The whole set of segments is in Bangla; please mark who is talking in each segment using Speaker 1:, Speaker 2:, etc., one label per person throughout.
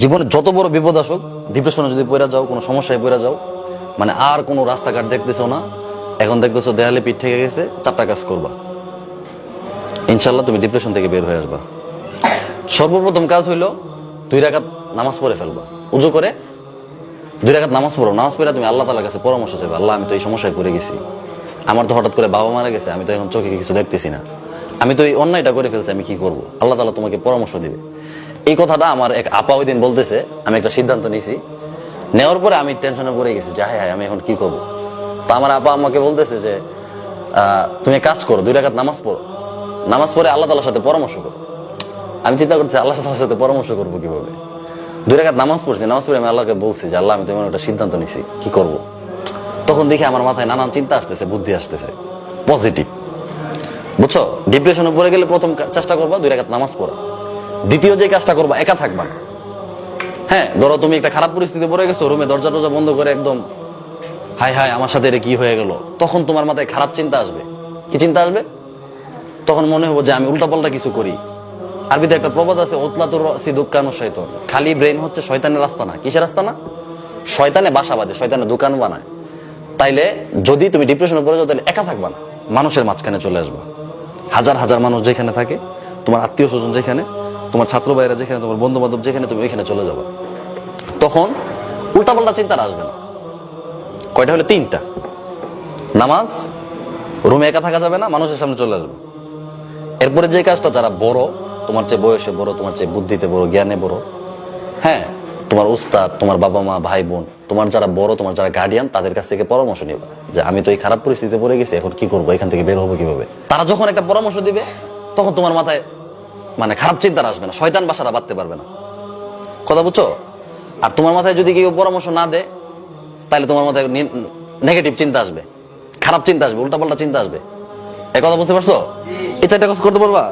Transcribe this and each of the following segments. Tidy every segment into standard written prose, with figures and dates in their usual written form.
Speaker 1: জীবনে যত বড় বিপদ আসুক, ডিপ্রেশনে যদি পড়ে যাও, কোনো সমস্যায় পড়ে যাও, মানে আর কোনো রাস্তাঘাট দেখতেছো না, এখন দেখতেছো দেয়ালে পিঠ থেকে গেছে, চারটা কাজ করবা, ইনশাল্লাহ তুমি ডিপ্রেশন থেকে বের হয়ে আসবা। সর্বপ্রথম কাজ হইলো 2 রাকাত নামাজ পড়ে ফেলবা। উজু করে 2 রাকাত নামাজ পড়ো। নামাজ পড়ে তুমি আল্লাহ তাআলার কাছে পরামর্শ চাইবা, আল্লাহ আমি তো এই সমস্যায় পড়ে গেছি, আমার তো হঠাৎ করে বাবা মারা গেছে, আমি তো এখন চোখে কিছু দেখতেছি না, আমি তো এই অন্যায়টা করে ফেলছি, আমি কি করব? আল্লাহ তাআলা তোমাকে পরামর্শ দিবে। এই কথাটা আমার এক আপা ওই দিন বলতেছে, আমি একটা সিদ্ধান্ত নিয়েছি, নেওয়ার পরে আমি টেনশনে পড়ে গেছি যে হায় আমি এখন কি করব। তা আমার আপা আমাকে বলতেছে যে তুমি কাজ করো, 2 রাকাত নামাজ পড়ো, নামাজ পড়ে আল্লাহ তাআলার সাথে পরামর্শ করো। আমি চিন্তা করছি আল্লাহ তাআলার সাথে পরামর্শ করবো কিভাবে। 2 রাকাত নামাজ পড়ছি, নামাজ পড়ে আমি আল্লাহকে বলছি যে আল্লাহ আমি তো এমন একটা সিদ্ধান্ত নিছি, কি করব। তখন দেখি আমার মাথায় নানান চিন্তা আসতেছে, বুদ্ধি আসতেছে, পজিটিভ, বুঝছো? ডিপ্রেশনে পড়ে গেলে প্রথম চেষ্টা করবা 2 রাকাত নামাজ পড়া। দ্বিতীয় যে কাজটা করবা, একা থাকবা। হ্যাঁ, ধরো তুমি একটা খারাপ পরিস্থিতি পড়ে গেছো, রুমে দরজা টরজা বন্ধ করে একদম হাই হাই আমার সাথে এটা কি হয়ে গেল, তখন তোমার মাথায় খারাপ চিন্তা আসবে। কি চিন্তা আসবে? তখন মনে হবো যে আমি উল্টাপাল্টা কিছু করি। আরবিতে একটা প্রবাদ আছে, ওতলাতুর রাসি দুক্কানু শয়তান। খালি ব্রেন হচ্ছে শয়তানের রাস্তা না। কিসের রাস্তা না? শয়তানে বাসা বাঁধে, শয়তানে দোকান বানায়। তাইলে যদি তুমি ডিপ্রেশনে পড়ে যাও, তাহলে একা থাকবা না, মানুষের মাঝখানে চলে আসবা। হাজার হাজার মানুষ যেখানে থাকে, তোমার আত্মীয় স্বজন যেখানে, তোমার ছাত্র ভাইরা যেখানে, তোমার বন্ধু বান্ধব যেখানে, তুমি ওইখানে চলে যাবা। তখন উল্টাপাল্টা চিন্তা আসবে না। কয়টা হলো? 3টা। নামাজ, রুমে একা থাকা যাবে না, মানুষের সামনে চলে আসবে। এরপরে যে কাজটা, যারা বড়, তোমার চেয়ে বয়সে বড়, তোমার চেয়ে বুদ্ধিতে বড়, জ্ঞানে বড়, হ্যাঁ, তোমার উস্তাদ, তোমার বাবা মা, ভাই বোন, তোমার যারা বড়, তোমার যারা গার্ডিয়ান, তাদের কাছ থেকে পরামর্শ নিবা যে আমি তো এই খারাপ পরিস্থিতিতে পড়ে গেছি, এখন কি করবো, এখান থেকে বের হবো কিভাবে। তারা যখন একটা পরামর্শ দিবে, তখন তোমার মাথায় মানে খারাপ চিন্তা আসবে না, শয়তান বাসাটা বাঁধতে পারবে না। কথা বুঝছো? আর তোমার মাথায় যদি কেউ পরামর্শ না দেয়, তাহলে তোমার মাথায় নেগেটিভ চিন্তা আসবে, খারাপ চিন্তা আসবে, উল্টাপাল্টা চিন্তা আসবে। এই কথা বুঝতে পারছো? এই 4টা কাজ করতে পারবা।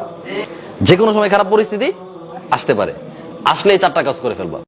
Speaker 1: যে কোনো সময় খারাপ পরিস্থিতি আসতে পারে, আসলে এই 4টা কাজ করে ফেলবা।